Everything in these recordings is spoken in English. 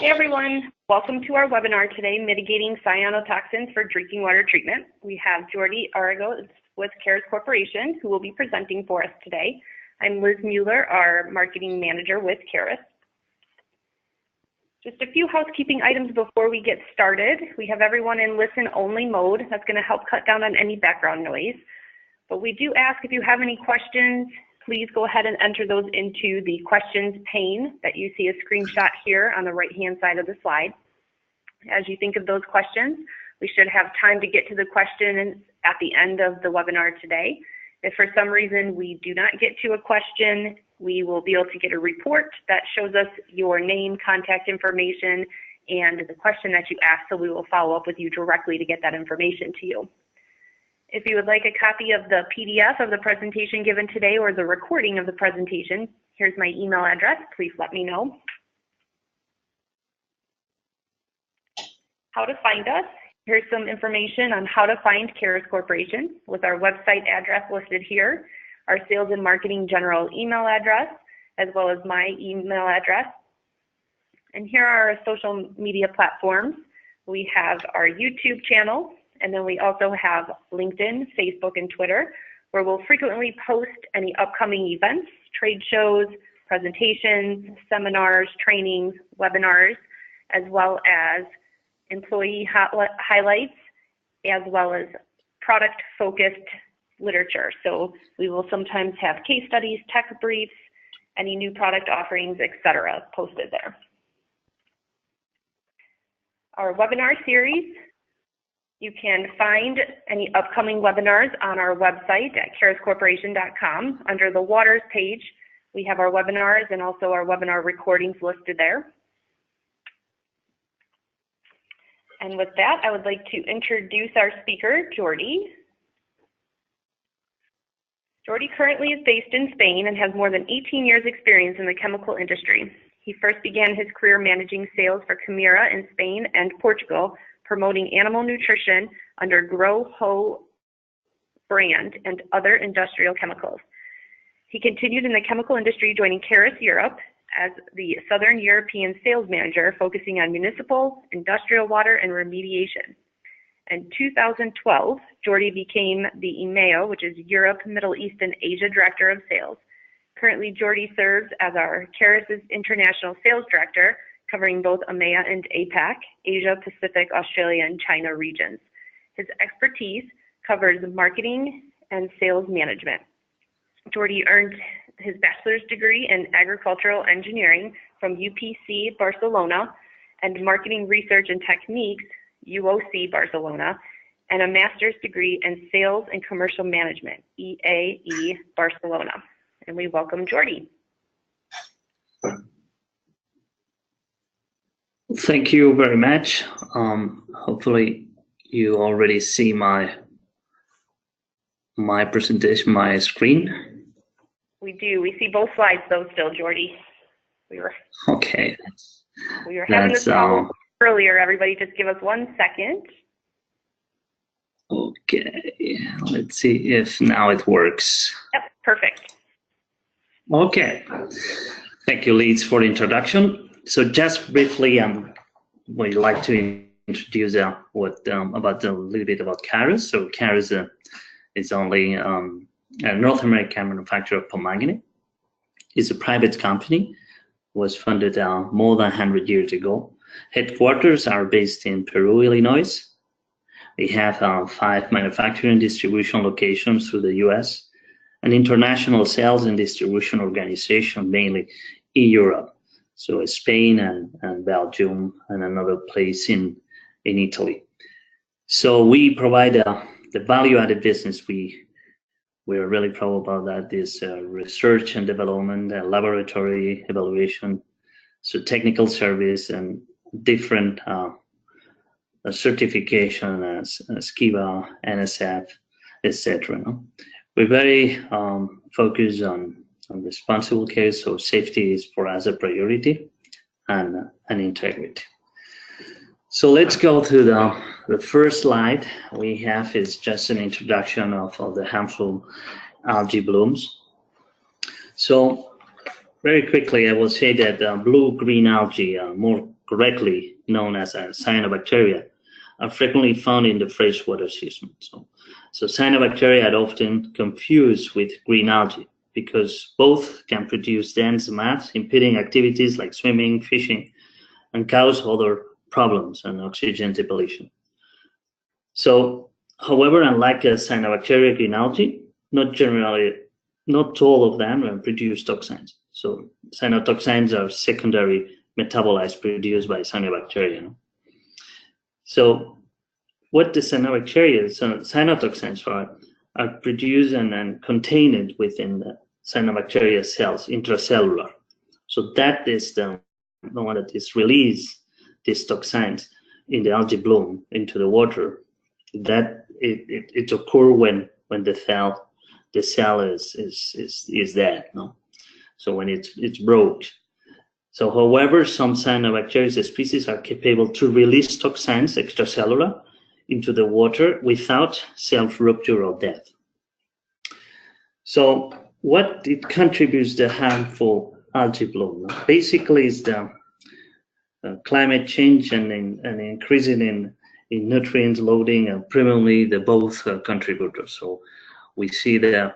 Hey everyone, welcome to our webinar today, Mitigating Cyanotoxins for Drinking Water Treatment. We have Jordi Aragos with Carus Corporation who will be presenting for us today. I'm Liz Mueller, our Marketing Manager with Carus. Just a few housekeeping items before we get started. We have everyone in listen-only mode. That's going to help cut down on any background noise. But we do ask if you have any questions, please go ahead and enter those into the questions pane that you see a screenshot here on the right-hand side of the slide. As you think of those questions, we should have time to get to the questions at the end of the webinar today. If for some reason we do not get to a question, we will be able to get a report that shows us your name, contact information, and the question that you asked, so we will follow up with you directly to get that information to you. If you would like a copy of the PDF of the presentation given today or the recording of the presentation, here's my email address. Please let me know. How to find us. Here's some information on how to find Carus Corporation with our website address listed here, our sales and marketing general email address, as well as my email address. And here are our social media platforms. We have our YouTube channel, and then we also have LinkedIn, Facebook, and Twitter, where we'll frequently post any upcoming events, trade shows, presentations, seminars, trainings, webinars, as well as employee highlights, as well as product-focused literature. So we will sometimes have case studies, tech briefs, any new product offerings, etc., posted there. Our webinar series. You can find any upcoming webinars on our website at caruscorporation.com. Under the Waters page, we have our webinars and also our webinar recordings listed there. And with that, I would like to introduce our speaker, Jordi. Jordi currently is based in Spain and has more than 18 years experience in the chemical industry. He first began his career managing sales for Chimera in Spain and Portugal, promoting animal nutrition under Grow Ho brand and other industrial chemicals. He continued in the chemical industry, joining Carus Europe as the Southern European sales manager, focusing on municipal, industrial water, and remediation. In 2012, Jordi became the EMEA, which is Europe, Middle East, and Asia Director of Sales. Currently, Jordi serves as our Carus's International Sales Director, covering both EMEA and APAC, Asia, Pacific, Australia, and China regions. His expertise covers marketing and sales management. Jordi earned his bachelor's degree in agricultural engineering from UPC Barcelona and marketing research and techniques, UOC Barcelona, and a master's degree in sales and commercial management, EAE Barcelona. And we welcome Jordi. Thank you very much. Hopefully you already see my presentation, my screen. We do. We see both slides though still, Jordi. We were having this problem earlier. Everybody just give us 1 second. Okay, let's see if now it works. Yep, perfect. Okay. Thank you, Liz, for the introduction. So just briefly, we'd like to introduce a little bit about Carus. So Carus is only a North American manufacturer of permanganate. It's a private company, was funded more than 100 years ago. Headquarters are based in Peru, Illinois. We have 5 manufacturing distribution locations through the US, an international sales and distribution organization, mainly in Europe. So Spain and Belgium and another place in Italy. So we provide the value-added business. We're really proud about that. Is research and development, laboratory evaluation, so technical service and different certification as SCIVA, NSF, etc. We're very focused on responsible care, so safety is for us a priority, and integrity. So let's go to the first slide we have is just an introduction of the harmful algae blooms. So very quickly, I will say that blue-green algae, more correctly known as cyanobacteria, are frequently found in the freshwater system. So cyanobacteria are often confused with green algae because both can produce dense mats, impeding activities like swimming, fishing, and cause other problems and oxygen depletion. So, however, unlike a cyanobacteria green algae, not all of them produce toxins. So cyanotoxins are secondary metabolites produced by cyanobacteria. So what the cyanotoxins are produced and contained within the cyanobacteria cells, intracellular. So that is the one that is released, these toxins in the algae bloom into the water. That it occurs when the cell is dead, no? So when it's broke. So however, some cyanobacteria species are capable to release toxins extracellular into the water without self-rupture or death. So what it contributes to harmful algae bloom? Basically, is the climate change and increasing in nutrients loading, and primarily the both contributors. So we see the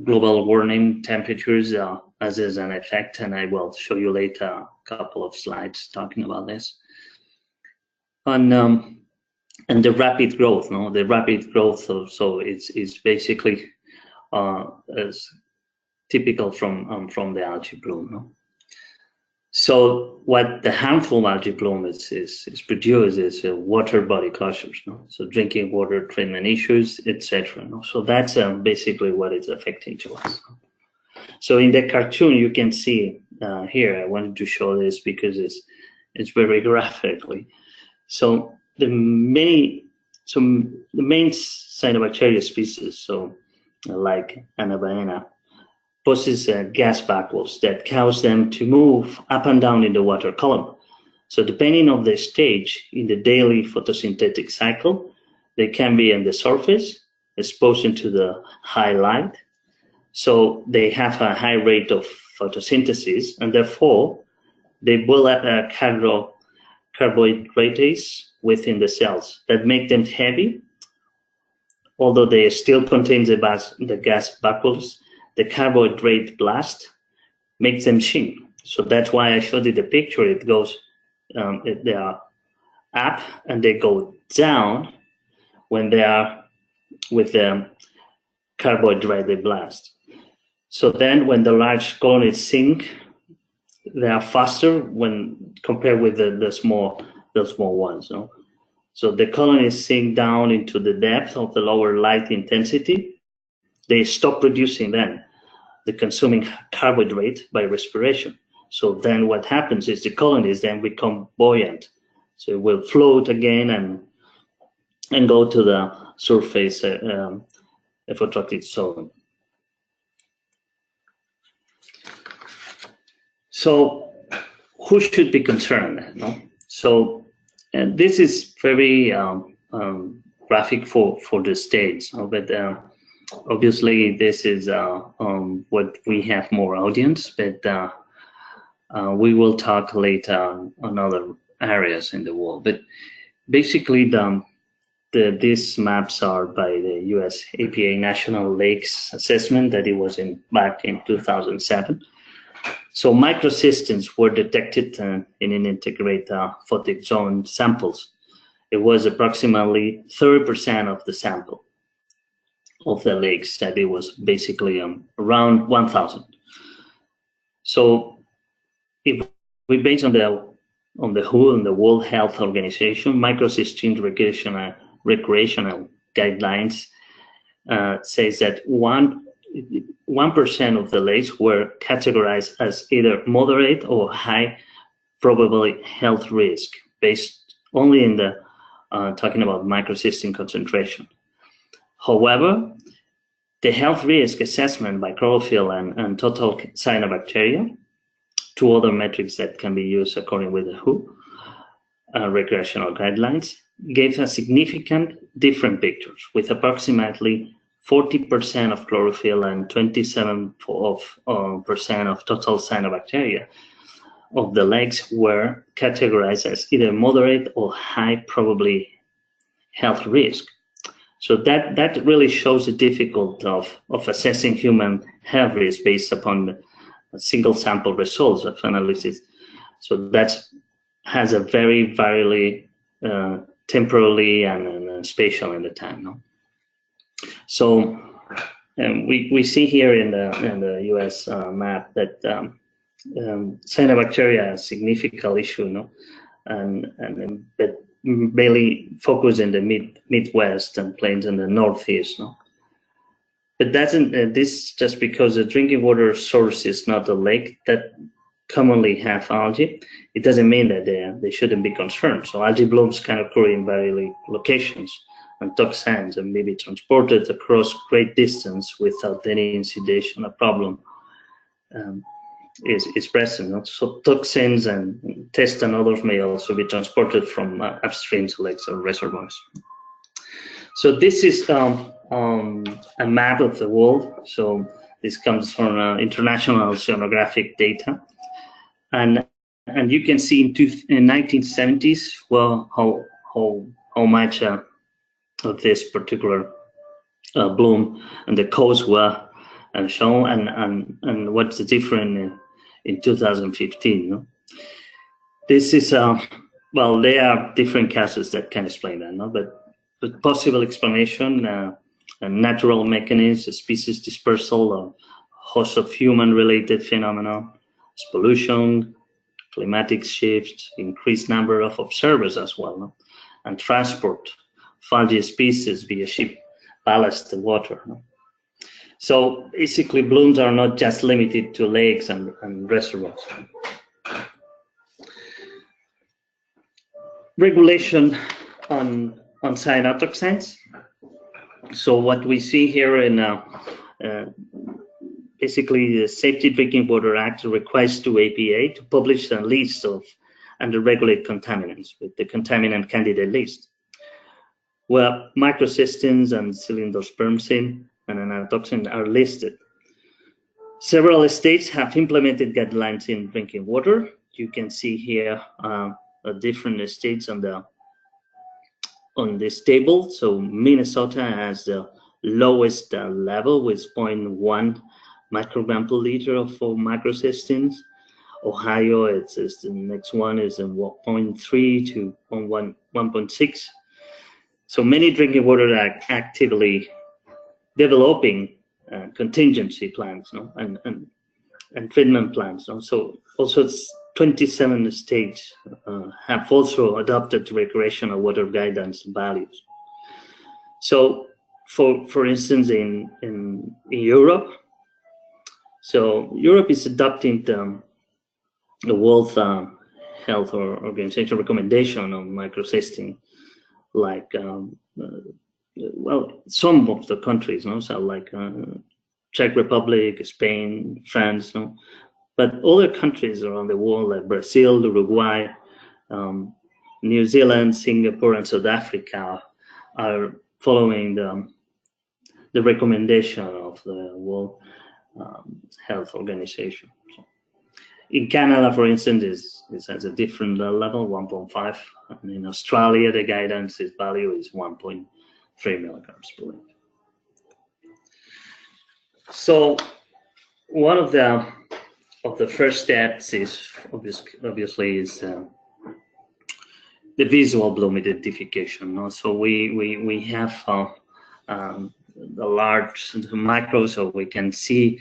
global warming temperatures as is an effect, and I will show you later a couple of slides talking about this. And the rapid growth, no, the rapid growth of, so it's basically as typical from the algae bloom, no? So what the harmful algae bloom is produced is water body closures, no? So drinking water treatment issues, etc. No? So that's basically what it's affecting to us. So in the cartoon you can see here, I wanted to show this because it's very graphically. So the main cyanobacteria species, so like Anabaena, possess gas vacuoles that cause them to move up and down in the water column. So depending on the stage in the daily photosynthetic cycle, they can be on the surface, exposed to the high light. So they have a high rate of photosynthesis, and therefore they build up carbohydrates within the cells that make them heavy. Although they still contain the gas vacuoles, the carbohydrate blast makes them shrink. So that's why I showed you the picture. It goes, they are up and they go down when they are with the carbohydrate blast. So then when the large colonies sink, they are faster when compared with the small ones. No? So the colonies sink down into the depth of the lower light intensity. They stop producing then the consuming carbohydrate by respiration. So then what happens is the colonies then become buoyant. So it will float again and go to the surface ephotrophic zone. So who should be concerned? No? So this is very graphic for the stage, but obviously this is what we have more audience, but we will talk later on other areas in the world. But basically these maps are by the US EPA National Lakes Assessment that it was back in 2007. So microcystins were detected in an integrated photic zone samples. It was approximately 30% of the sample of the lakes, that it was basically around 1,000. So if we base on the WHO and the World Health Organization microcystin recreational guidelines says that 1% of the lakes were categorized as either moderate or high probability health risk, based only in the talking about microcystin concentration. However, the health risk assessment by chlorophyll and total cyanobacteria, two other metrics that can be used according with the WHO recreational guidelines, gave a significant different pictures, with approximately 40% of chlorophyll and 27% of total cyanobacteria of the lakes were categorized as either moderate or high probability health risk. So that really shows the difficulty of assessing human health risk based upon single sample results of analysis. So that has a very temporally and spatial in the time. No? So we see here in the U.S. Map that Cyanobacteria is a significant issue, no, but mainly focus in the Midwest and plains in the Northeast, no. But this just because the drinking water source is not a lake that commonly have algae. It doesn't mean that they shouldn't be concerned. So algae blooms can occur in various locations, and toxins and may be transported across great distance without any incidation. A problem is present. No? So toxins and tests and others may also be transported from upstream lakes or reservoirs. So this is a map of the world. So this comes from international oceanographic data, and you can see in 1970s, well, how much of this particular bloom and the coast were shown, and what's the difference in 2015. No? This is well, there are different cases that can explain that, no? But possible explanation, a natural mechanism, species dispersal, host of human-related phenomena, pollution, climatic shifts, increased number of observers as well, no? And transport of algae species via ship ballast water. No? So basically, blooms are not just limited to lakes and reservoirs. Regulation on cyanotoxins. So what we see here in basically the Safety Drinking Water Act requires to APA to publish a list of under-regulated contaminants with the contaminant candidate list, where microcystins and cylindrospermicin and analytoxin are listed. Several states have implemented guidelines in drinking water. You can see here different states on this table. So Minnesota has the lowest level with 0.1 microgram per liter of microcystins. Ohio, it's the next one is 0.3 to 1.6. So many drinking water are actively developing contingency plans, no? and treatment plans. No? So also 27 states have also adopted recreational water guidance values. So for instance, in Europe, so Europe is adopting the World Health Organization recommendation on microcystin, like well, some of the countries, no, so like Czech Republic, Spain, France, no, but other countries around the world like Brazil, Uruguay, New Zealand, Singapore, and South Africa are following the recommendation of the World Health Organization. So in Canada, for instance, is at a different level, 1.5, and in Australia, the guidance value is 1.3 milligrams per liter. So one of the first steps is obviously the visual bloom identification. No? So we have the large micro, so we can see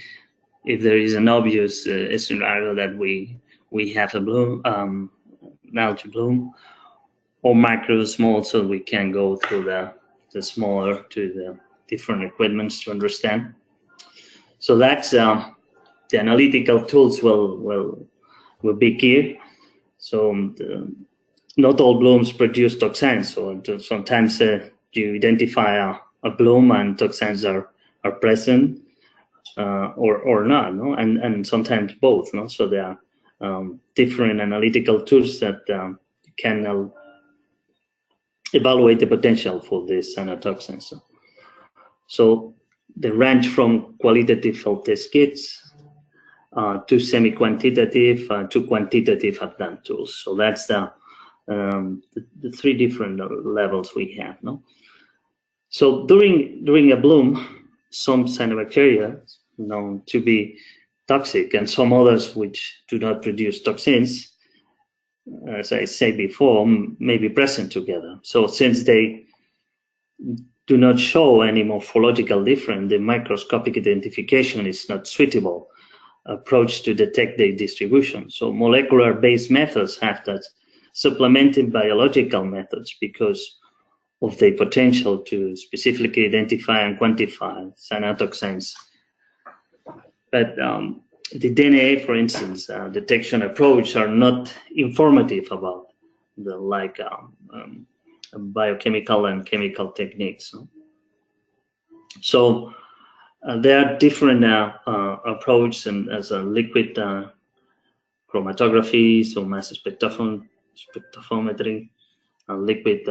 if there is an obvious scenario that we have a bloom, an algae bloom, or macro small, so we can go through the smaller to the different equipments to understand. So that's the analytical tools will be key. So not all blooms produce toxins. So sometimes you identify a bloom and toxins are present or not, no? And sometimes both. No? So there are different analytical tools that can evaluate the potential for these cyanotoxins. So they range from qualitative field test kits, to semi-quantitative to quantitative advanced tools. So that's the three different levels we have. No? So during a bloom, some cyanobacteria known to be toxic and some others which do not produce toxins, as I said before, may be present together. So since they do not show any morphological difference, the microscopic identification is not suitable approach to detect their distribution. So molecular-based methods have that supplemented biological methods because of their potential to specifically identify and quantify cyanotoxins. But the DNA, for instance, detection approach are not informative about the biochemical and chemical techniques. So there are different approaches, and as a liquid chromatography, so mass spectrophometry, liquid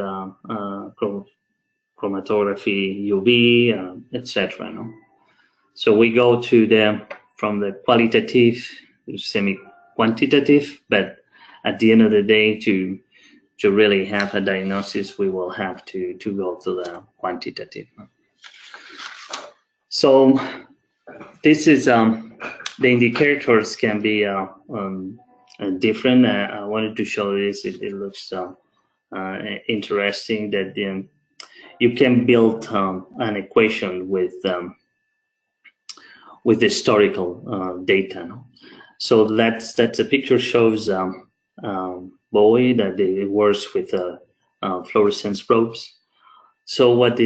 chromatography, UV, etc. No? So we go to from the qualitative to semi-quantitative, but at the end of the day, to really have a diagnosis, we will have to go to the quantitative. So this is the indicators can be different. I wanted to show this. It looks interesting that you can build an equation with historical data. No? So that's a picture shows Bowie that it works with fluorescence probes. So what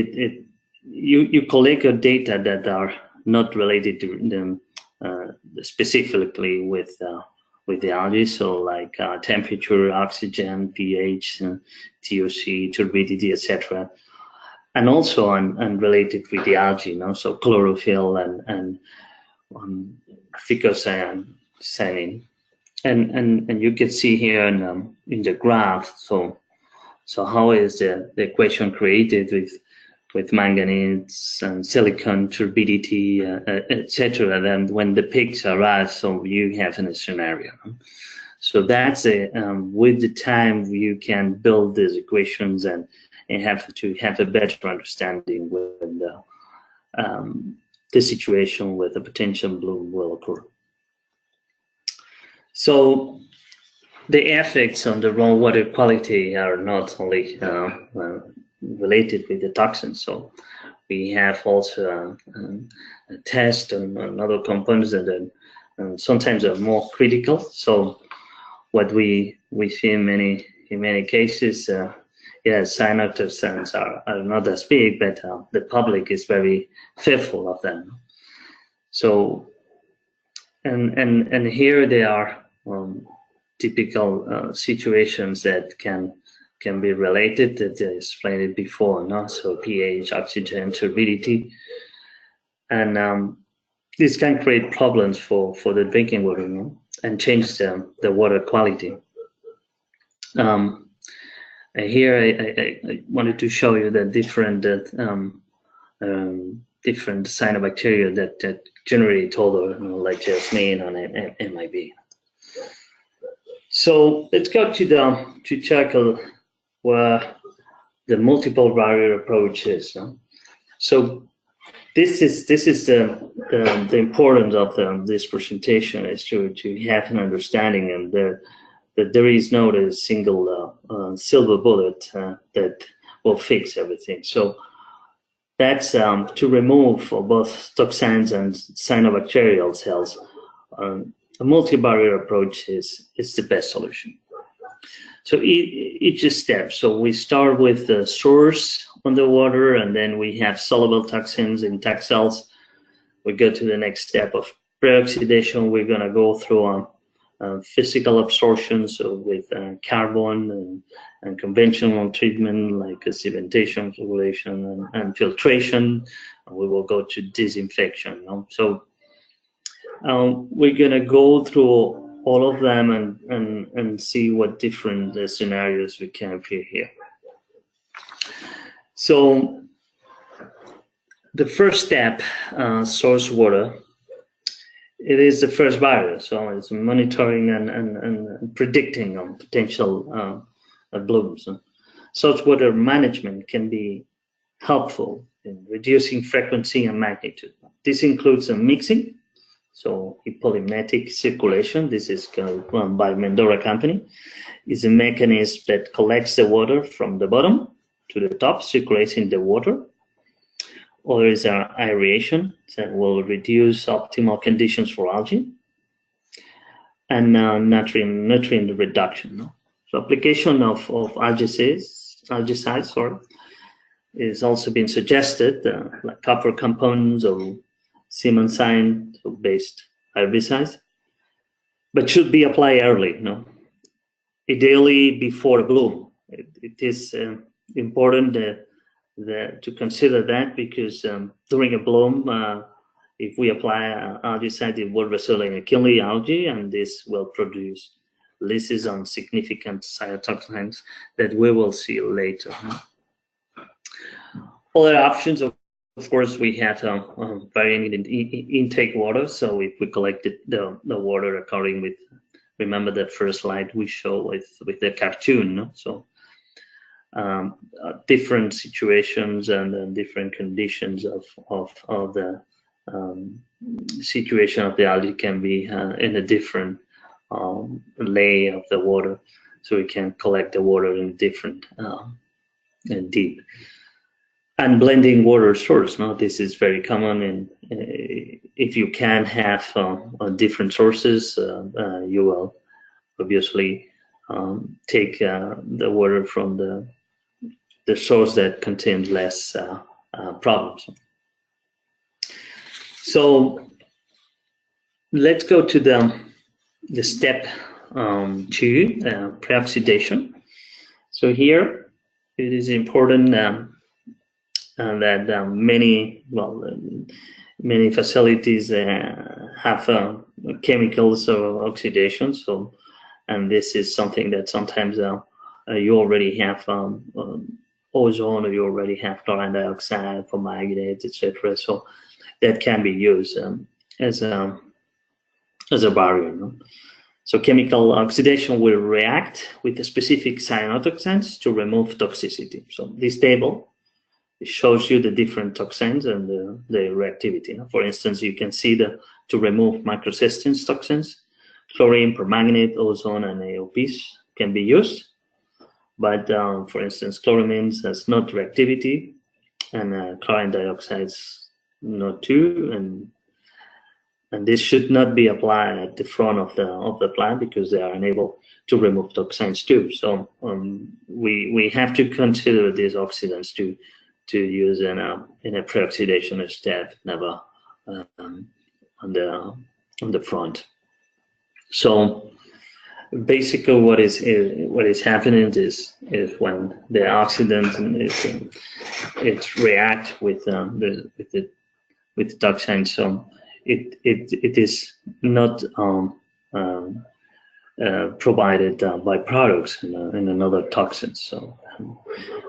you collect your data that are not related to them specifically with the algae, so like temperature, oxygen, pH, TOC, turbidity, etc. And also unrelated with the algae, you know, so chlorophyll and thicocyanin. And you can see here in the graph, so how is the equation created with manganese and silicon, turbidity, etc. Then when the peaks arrive, so you have a scenario. So that's with the time you can build these equations and have to have a better understanding when the situation with a potential bloom will occur. So the effects on the raw water quality are not only related with the toxins. So we have also a test and other components that sometimes are more critical. So what we see in many cases, cyanotoxins are not as big, but the public is very fearful of them. So and here they are typical situations that can be related, that I explained it before, no? So pH, oxygen, turbidity, and this can create problems for the drinking water, no? And change the water quality. Here I wanted to show you the different cyanobacteria that generate odor, you know, like jasmine and MIB. So let's go to tackle where the multiple barrier approach is. No? So this is the importance of this presentation, is to have an understanding, and that there is not a single silver bullet that will fix everything. So that's to remove both toxins and cyanobacterial cells. A multi-barrier approach is the best solution. So each step. So we start with the source on the water, and then we have soluble toxins in tac cells. We go to the next step of preoxidation. We're going to go through physical absorption, so with carbon and conventional treatment like cementation, coagulation, and filtration. We will go to disinfection. You know? So we're going to go through all of them and see what different scenarios we can appear here. So the first step, source water, it is the first barrier, so it's monitoring and predicting on potential blooms. Saltwater management can be helpful in reducing frequency and magnitude. This includes mixing, so polymetic circulation. This is run by Mendora company. Is a mechanism that collects the water from the bottom to the top, circulating the water. Or there is aeration that will reduce optimal conditions for algae, and nutrient reduction. So application of algicides, is also been suggested, like copper compounds or simoncyne-based herbicides, but should be applied early. Ideally before a bloom. It is important to consider that, because during a bloom, if we apply algicide, it will result in a killing algae, and this will produce lysis on significant cyanotoxins that we will see later. Other options, of course, we have varying intake water. So if we collected the water according with, remember that first slide we show with the cartoon, so different situations and different conditions of the situation of the algae can be in a different layer of the water, so we can collect the water in different and deep. And blending water source, this is very common, and if you can have different sources, you will obviously take the water from the source that contains less problems. So let's go to the step 2, preoxidation. So here it is important that many facilities have chemicals of oxidation. So, and this is something that sometimes you already have ozone, or you already have chlorine dioxide, permanganate, etc. So that can be used as a barrier. So chemical oxidation will react with the specific cyanotoxins to remove toxicity. So this table, it shows you the different toxins and the reactivity. For instance, you can see to remove microcystin toxins, chlorine, permanganate, ozone, and AOPs can be used. But for instance, chloramines has not reactivity, and chlorine dioxides not too, and this should not be applied at the front of the plant, because they are unable to remove toxins too. So we have to consider these oxidants to use in a preoxidation step, never on the front. So basically, what is happening is when the oxidant it react with the toxins, so it is not provided by products in another toxin. So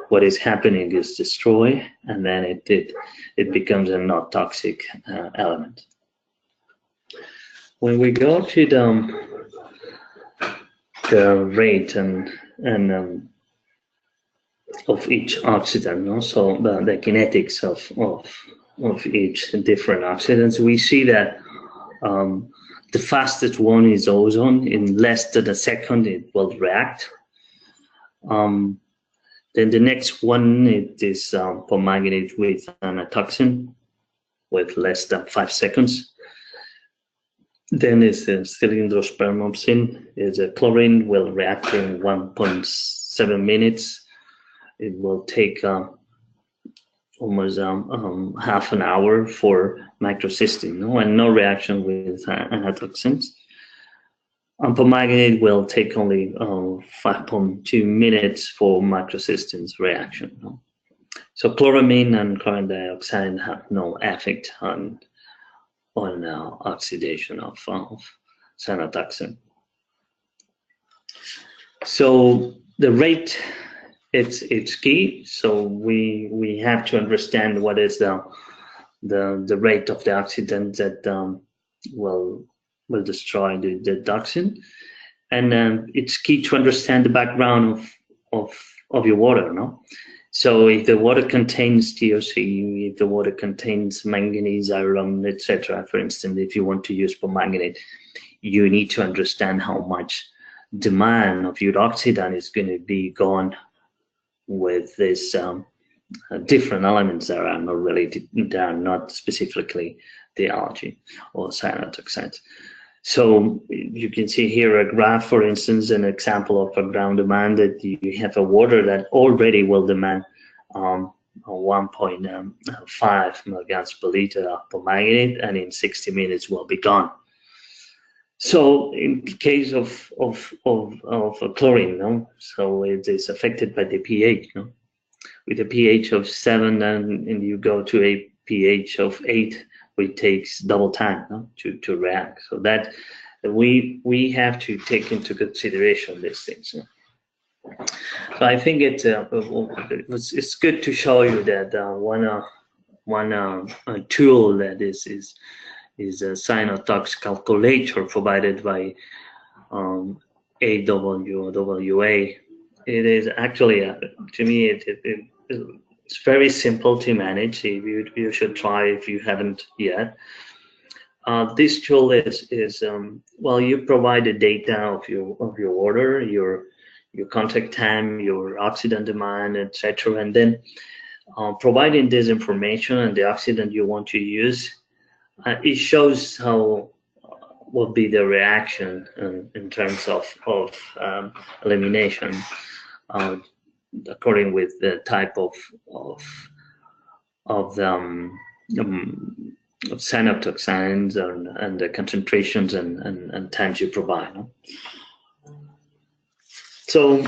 what is happening is destroy, and then it becomes a not toxic element. When we go to the rate and of each oxidant, so the kinetics of each different oxidants, we see that the fastest one is ozone. In less than a second, it will react. Then the next one, it is permanganate with a toxin with less than 5 seconds. Then is the cylindrospermopsin. Is a chlorine will react in 1.7 minutes. It will take almost half an hour for microcystin, and no reaction with anatoxins. And permanganate will take only 5.2 minutes for microcystin's reaction. So chloramine and chlorine dioxide have no effect on oxidation of cyanotoxin. So the rate, it's key. So we have to understand what is the rate of the oxidant will destroy the toxin. And it's key to understand the background of your water, no? So if the water contains TOC, if the water contains manganese, iron, etc., for instance, if you want to use permanganate, you need to understand how much demand of your oxidant is going to be gone with this different elements that are not related, that are not specifically the algae or cyanotoxins. So you can see here a graph, for instance, an example of a ground demand that you have a water that already will demand 1.5 milligrams per liter of permanganate, and in 60 minutes will be gone. So in case of chlorine, no, so it is affected by the pH, no. With a pH of 7, and you go to a pH of 8, it takes double time, no, to react. So that we have to take into consideration these things. No? So I think it's good to show you that one tool that is a Cyanotox calculator provided by AWWA. It is actually, to me, it's very simple to manage. You should try if you haven't yet. This tool is well, you provide the data of your water, your contact time, your oxidant demand, etc., and then providing this information and the oxidant you want to use, it shows how will be the reaction in terms of elimination. According with the type of cyanotoxins and the concentrations and times you provide. No? So,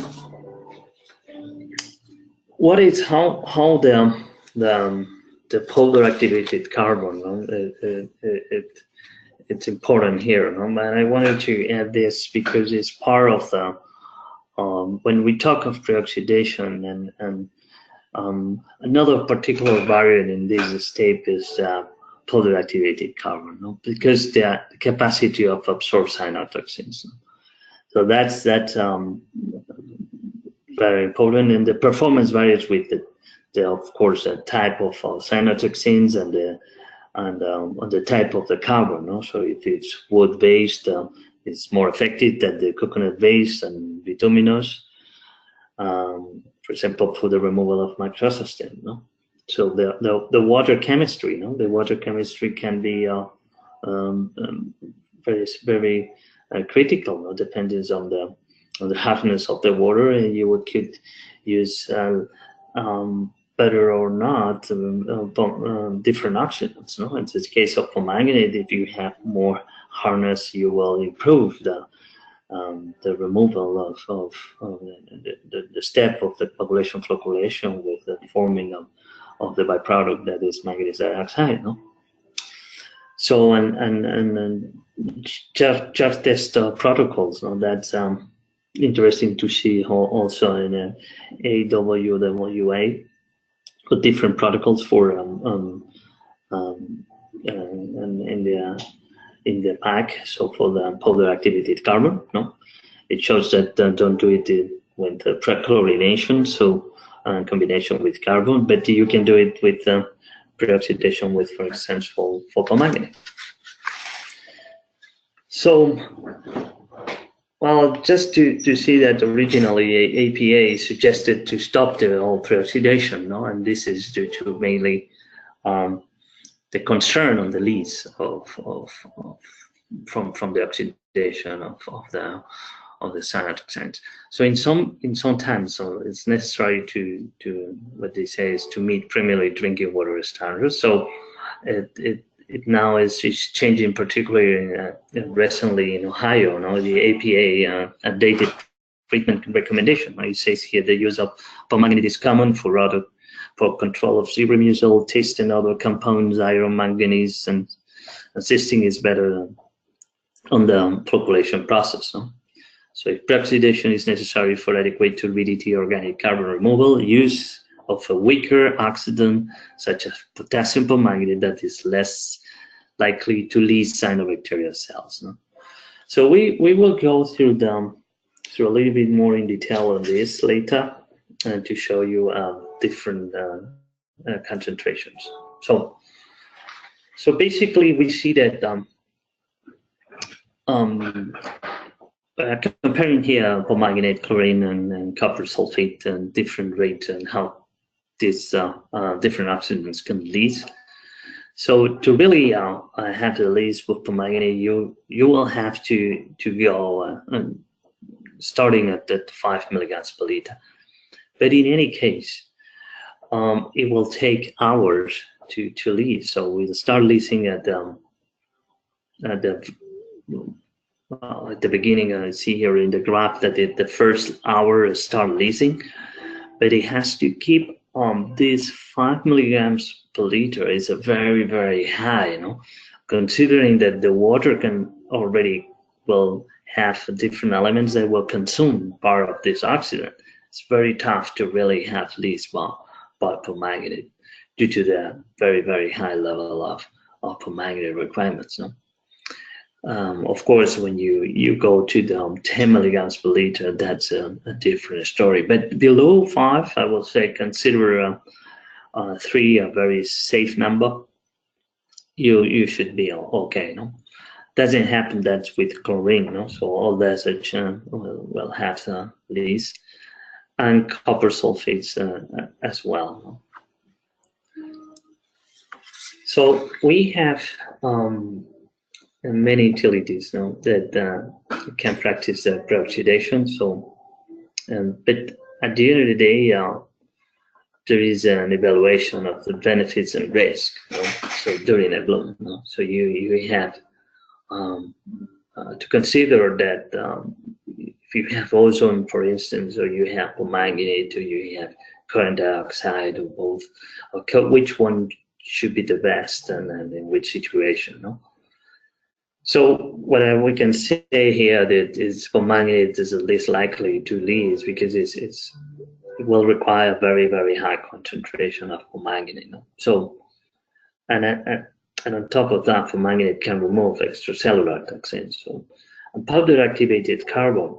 what is how the polar activated carbon? No? It's important here, no? And I wanted to add this because it's part of the when we talk of preoxidation and another particular variant in this step is polar activated carbon, no? Because the capacity of absorb cyanotoxins. No? So that's very important, and the performance varies with the of course the type of cyanotoxins and the type of the carbon. No? So if it's wood based, it's more effective than the coconut based and bituminous. For example, for the removal of microcystin. No? So the water chemistry, no? The water chemistry can be very critical, no? Depending on the hardness of the water, and you could use better or not different oxidants. No, in this case of permanganate, if you have more hardness, you will improve the removal of the step of the coagulation flocculation with the forming of the byproduct that is manganese dioxide. No. So and just test protocols. No? That's interesting to see how also in AWWA, but different protocols for in the PAC. So for the polar activated carbon, no, it shows that don't do it with chlorination, so in combination with carbon, but you can do it with preoxidation with, for instance, for permanganate. So, well, just to see that originally APA suggested to stop the whole preoxidation, no, and this is due to mainly the concern on the leads from the oxidation of the cyanotoxins. So in some times, so it's necessary to what they say is to meet primarily drinking water standards. So it now is changing, particularly recently in Ohio. Now the APA updated treatment recommendation. It says here the use of permanganate is common for control of zero-mucil, taste and other compounds, iron, manganese, and cysteine is better on the flocculation process. No? So if preoxidation is necessary for adequate turbidity organic carbon removal, use of a weaker oxidant such as potassium permanganate that is less likely to lyse cyanobacteria cells. No? So we will go through a little bit more in detail on this later to show you different concentrations. So basically we see that comparing here permanganate, chlorine, and copper sulfate and different rates and how these different oxidants can lyse. So to really have the lyse with permanganate, you will have to go starting at 5 milligrams per liter. But in any case, it will take hours to lyse. So we'll start lysing at the beginning. I see here in the graph that the first hour start lysing, but it has to keep this 5 milligrams per liter is a very, very high, considering that the water can already will have different elements that will consume part of this oxidant. It's very tough to really have lyse by permanganate due to the very, very high level of permanganate requirements. Of course, when you go to the 10 milligrams per liter, that's a different story. But below 5, I will say consider 3 a very safe number. You should be okay. Doesn't happen that's with chlorine. So all that such will have lyse, and copper sulfates as well. So we have many utilities that can practice preoxidation. So, but at the end of the day, there is an evaluation of the benefits and risk. So during a bloom, so you have to consider that if you have ozone, for instance, or you have permanganate, or you have carbon dioxide, or both, which one should be the best, and in which situation? So what we can say here that is permanganate is the least likely to lyse because it will require very, very high concentration of permanganate. So and on top of that, permanganate can remove extracellular toxins. So powder activated carbon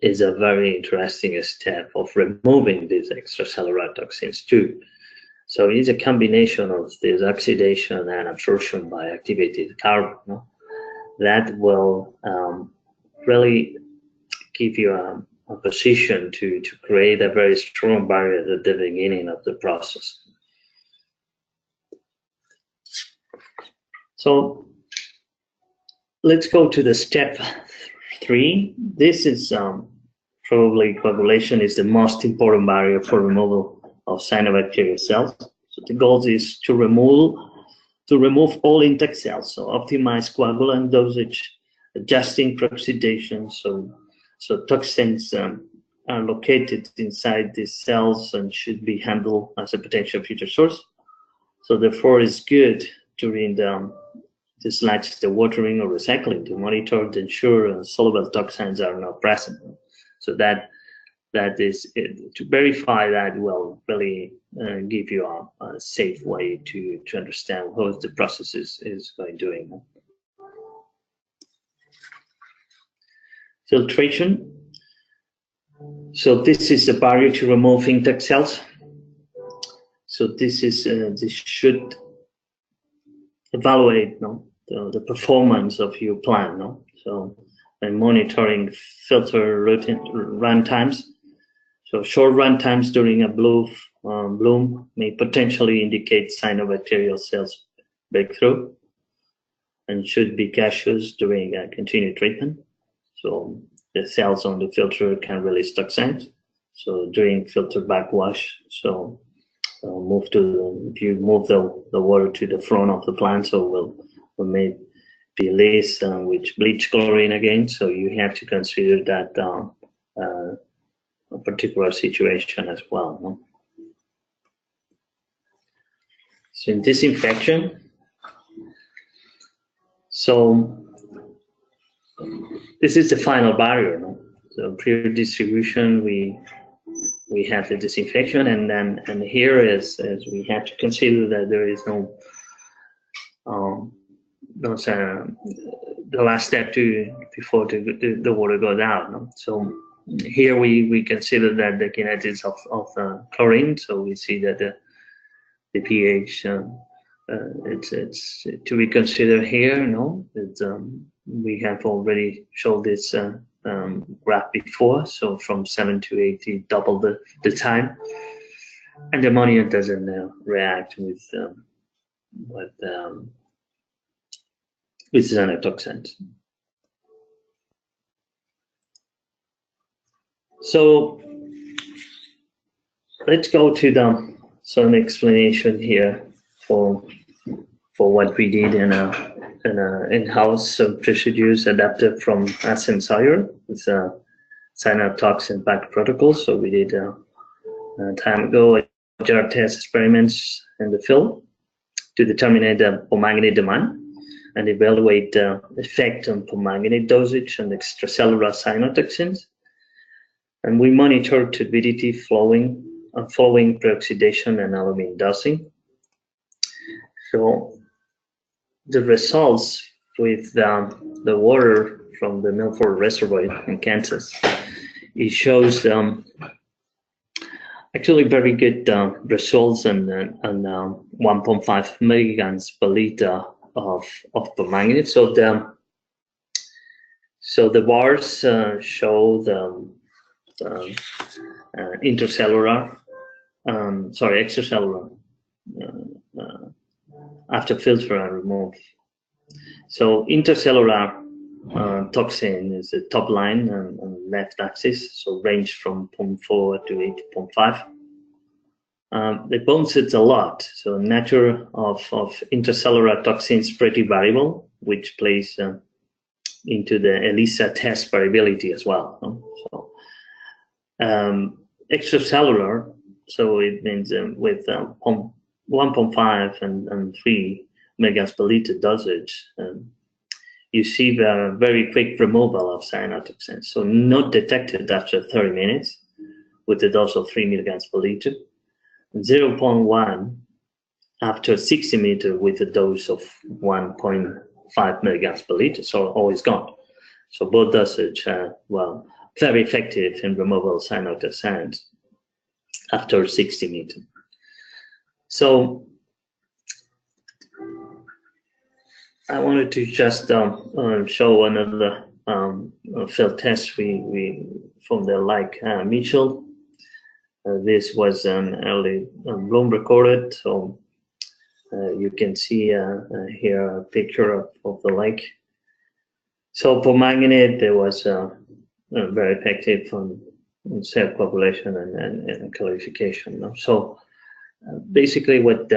is a very interesting step of removing these extracellular toxins too. So it's a combination of this oxidation and absorption by activated carbon that will really give you a position to create a very strong barrier at the beginning of the process. So let's go to the step 3. This is probably coagulation is the most important barrier for removal of cyanobacteria cells. So the goal is to remove all intact cells, so optimize coagulant dosage, adjusting preoxidation. So toxins are located inside these cells and should be handled as a potential future source. So therefore, it's good during the watering or recycling to monitor to ensure soluble toxins are not present. So that is it. To verify that will really give you a safe way to understand how the process is doing. Filtration. So this is the barrier to remove intact cells. So this should evaluate the performance of your plant. So and monitoring filter run times. So short run times during a bloom may potentially indicate cyanobacterial cells breakthrough and should be gaseous during a continued treatment. So the cells on the filter can release toxins. So during filter backwash, so if you move the water to the front of the plant, so will may be laced with bleach chlorine again. So you have to consider that a particular situation as well. So in disinfection, so this is the final barrier. So pre-distribution, we have the disinfection, and here is we have to consider that there is no the last step before the water goes out. No? So here we consider that the kinetics of chlorine. So we see that the pH it's to be considered here. No, we have already showed this graph before. So from 7 to 8, double the time, and the ammonia doesn't react with cyanotoxins. So let's go to some explanation here for what we did in a in-house procedures adapted from Ascensire. It's a Cyanotoxin PAC protocol. So we did a time ago jar test experiments in the field to determine the permanganate demand and evaluate the effect on permanganate dosage and extracellular cyanotoxins. And we monitored turbidity following preoxidation and aluminum dosing. So the results with the water from the Milford Reservoir in Kansas, it shows actually very good results on 1.5 milligrams per liter of permanganate. So the bars show the extracellular after filter and remove. So intercellular toxin is the top line on left axis, so range from 0.4 to 8.5. The bone sits a lot, so nature of intercellular toxins pretty variable, which plays into the ELISA test variability as well. So extracellular, so it means with 1.5 and 3 milligrams per liter dosage, you see the very quick removal of cyanotoxins. So not detected after 30 minutes with a dose of 3 milligrams per liter, 0.1 after 60 minutes with a dose of 1.5 milligrams per liter, so always gone. So both dosage are, well, very effective in removal cyanotoxins after 60 minutes. So I wanted to just show another field test we from the Mitchell. This was an early bloom recorded, so you can see here a picture of the lake. So for permanganate, there was very effective on cell population and clarification. So basically what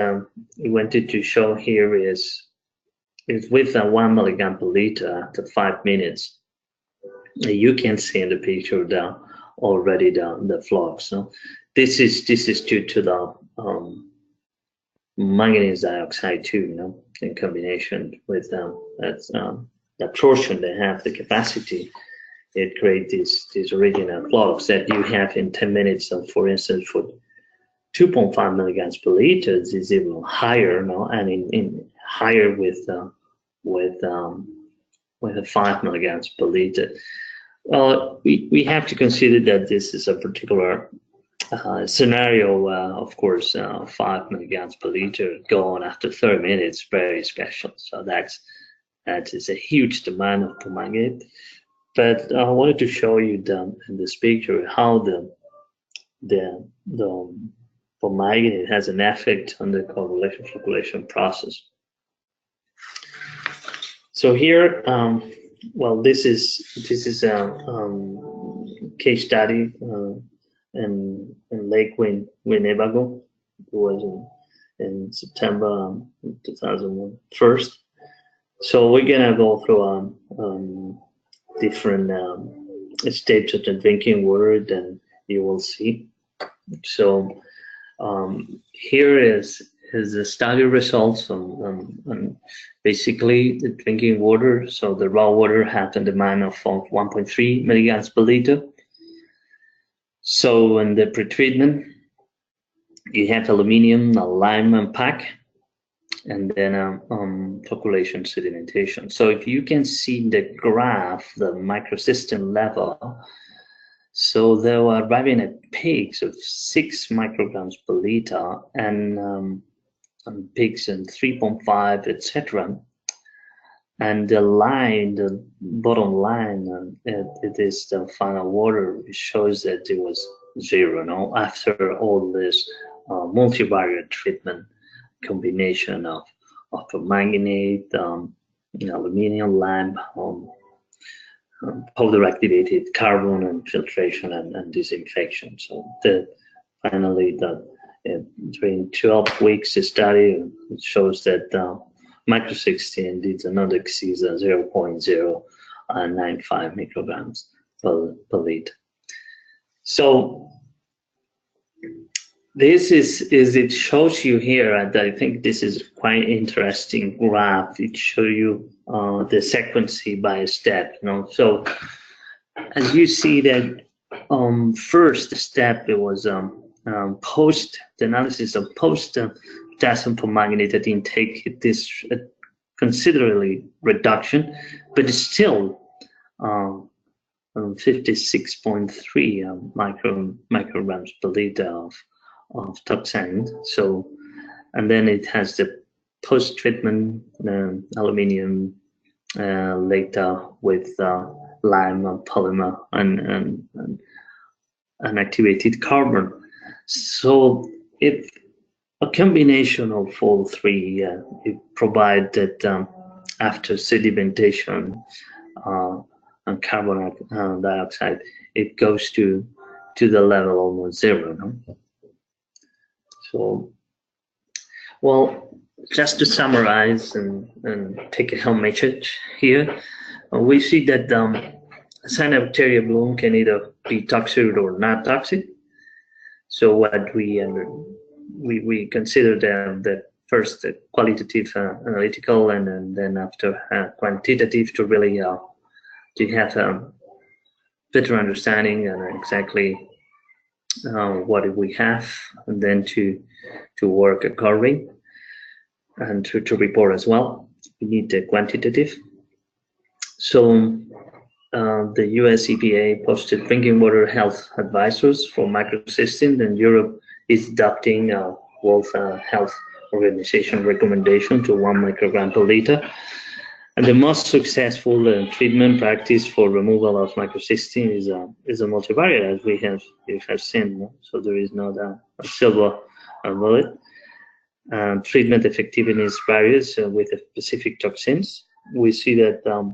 we wanted to show here is with 1 milligram per liter after 5 minutes, you can see in the picture already the flux. So this is due to the manganese dioxide too, in combination with the absorption they have, the capacity. It creates this original flux that you have in 10 minutes. So for instance, for 2.5 milligrams per liter is even higher, and in higher with a 5 milligrams per liter. Well, we have to consider that this is a particular scenario. Of course, 5 milligrams per liter gone after 30 minutes, very special. So that is a huge demand of permanganate. But I wanted to show you in this picture how the permanganate has an effect on the coagulation flocculation process. So here, well, this is a case study in Lake Winnebago. It was in September 2001. So we're gonna go through different states of the drinking water, and you will see. So here is the study results on basically the drinking water. So the raw water had a demand of 1.3 milligrams per liter. So in the pretreatment, you have aluminum, lime, and PAC. and then flocculation sedimentation. So if you can see the graph, the microcystin level, so they were arriving at peaks of 6 micrograms per liter and peaks in 3.5, etc. And the line, the bottom line, it is the final water. It shows that it was 0. No, after all this multivariate treatment combination of permanganate, aluminum lamp, powder activated carbon, and filtration and disinfection. So finally, during 12 weeks study, it shows that microcystin did not exceed 0.095 micrograms per liter. So this is it shows you here, and I think this is quite interesting graph. It shows you the sequence by step. So as you see that first step, it was post the analysis of post potassium permanganate intake. This considerably reduction, but it's still 56.3 micrograms per liter of toxins. So, and then it has the post-treatment aluminium later with lime polymer and activated carbon. So if a combination of all three, it provides that after sedimentation and carbon dioxide, it goes to the level almost 0. No? So, well, just to summarize and take a home message here, we see that cyanobacteria bloom can either be toxic or not toxic. So what we consider the first qualitative analytical, and then after quantitative to really to have a better understanding and exactly what we have, and then to work accordingly and to report as well. We need the quantitative. So the US EPA posted drinking water health advisors for microcystin, and Europe is adopting World Health Organization recommendation to 1 microgram per liter. And the most successful treatment practice for removal of microcystin is a multivariate, as we have seen. So there is not a silver bullet. Treatment effectiveness varies with specific toxins. We see that the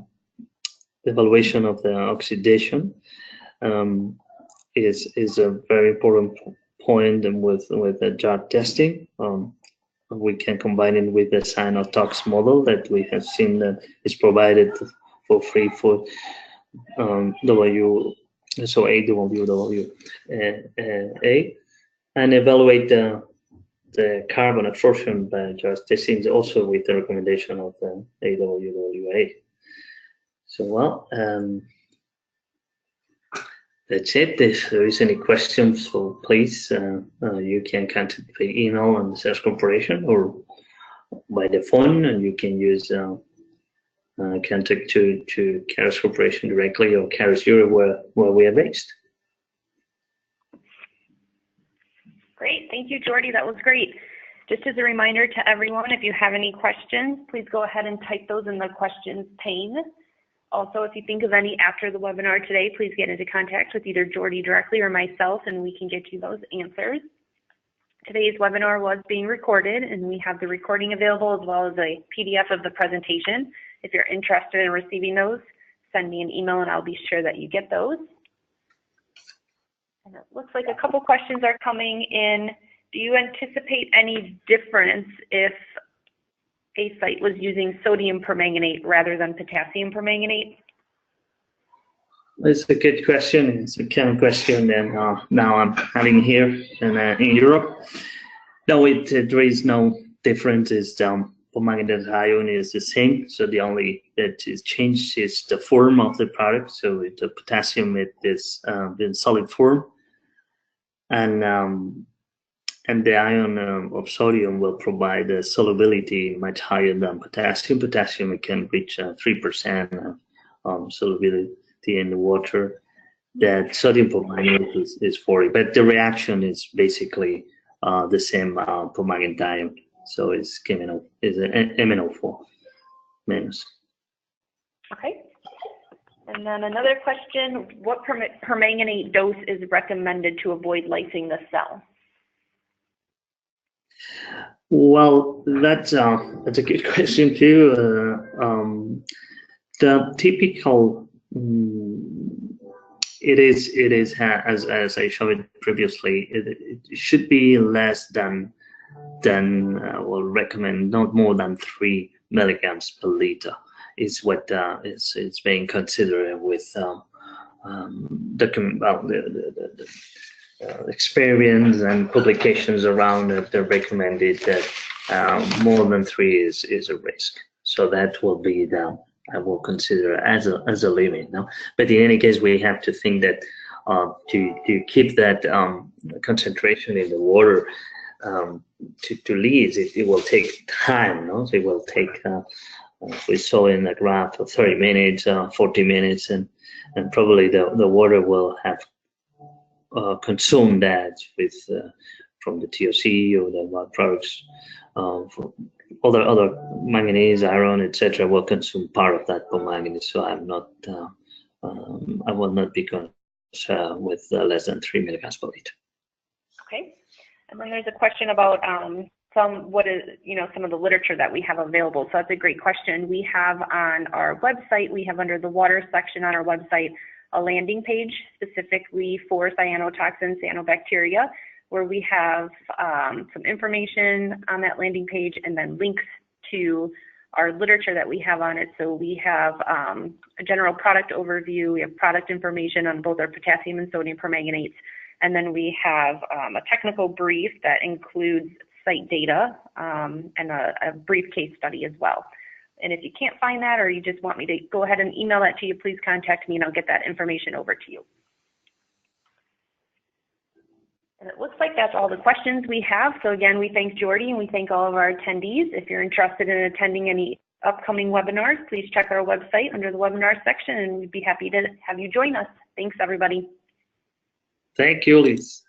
evaluation of the oxidation is a very important point, and with the jar testing. We can combine it with the Cyanotoxin model that we have seen that is provided for free for AWWA, and evaluate the carbon absorption by just testing, also with the recommendation of the AWWA. So, well, that's it. If there is any questions, so please, you can contact the email on the Sales Corporation or by the phone, and you can use contact to Carus Corporation directly or Carus Europe where we are based. Great, thank you, Jordi. That was great. Just as a reminder to everyone, if you have any questions, please go ahead and type those in the questions pane. Also, if you think of any after the webinar today, please get into contact with either Jordi directly or myself, and we can get you those answers. Today's webinar was being recorded, and we have the recording available as well as a PDF of the presentation. If you're interested in receiving those, send me an email and I'll be sure that you get those. And it looks like a couple questions are coming in. Do you anticipate any difference if a site was using sodium permanganate rather than potassium permanganate? It's a good question. It's a kind of question that now I'm having here in Europe. No, there is no difference. It's permanganate ion is the same. So the only that is changed is the form of the product. So the potassium it is in solid form, and and the ion of sodium will provide a solubility much higher than potassium. Potassium can reach 3% solubility in the water. That sodium permanganate is 40, but the reaction is basically the same permanganate ion. So it's MnO4 minus. Okay. And then another question, what permanganate dose is recommended to avoid lysing the cell? Well, that's a good question too. The typical it is as I showed previously. It should be less than we'll recommend not more than 3 milligrams per liter. Is what is being considered with the experience and publications around it. They're recommended that more than 3 is a risk. So that will be I will consider as a limit. No? But in any case, we have to think that to keep that concentration in the water to lys, it will take time. No? So it will take. We saw in the graph for 30 minutes, 40 minutes, and probably the water will have consumed that with from the TOC or the products, other manganese, iron, etc. will consume part of that permanganate. So I'm not, I will not be concerned with less than 3 milligrams per liter. Okay, and then there's a question about some of the literature that we have available. So that's a great question. We have on our website, we have under the water section on our website a landing page specifically for cyanotoxins, cyanobacteria, where we have some information on that landing page and then links to our literature that we have on it. So we have a general product overview, we have product information on both our potassium and sodium permanganates, and then we have a technical brief that includes site data and a brief case study as well. And if you can't find that, or you just want me to go ahead and email that to you, please contact me and I'll get that information over to you. And it looks like that's all the questions we have. So again, we thank Jordy and we thank all of our attendees. If you're interested in attending any upcoming webinars, please check our website under the webinar section and we'd be happy to have you join us. Thanks, everybody. Thank you, Liz.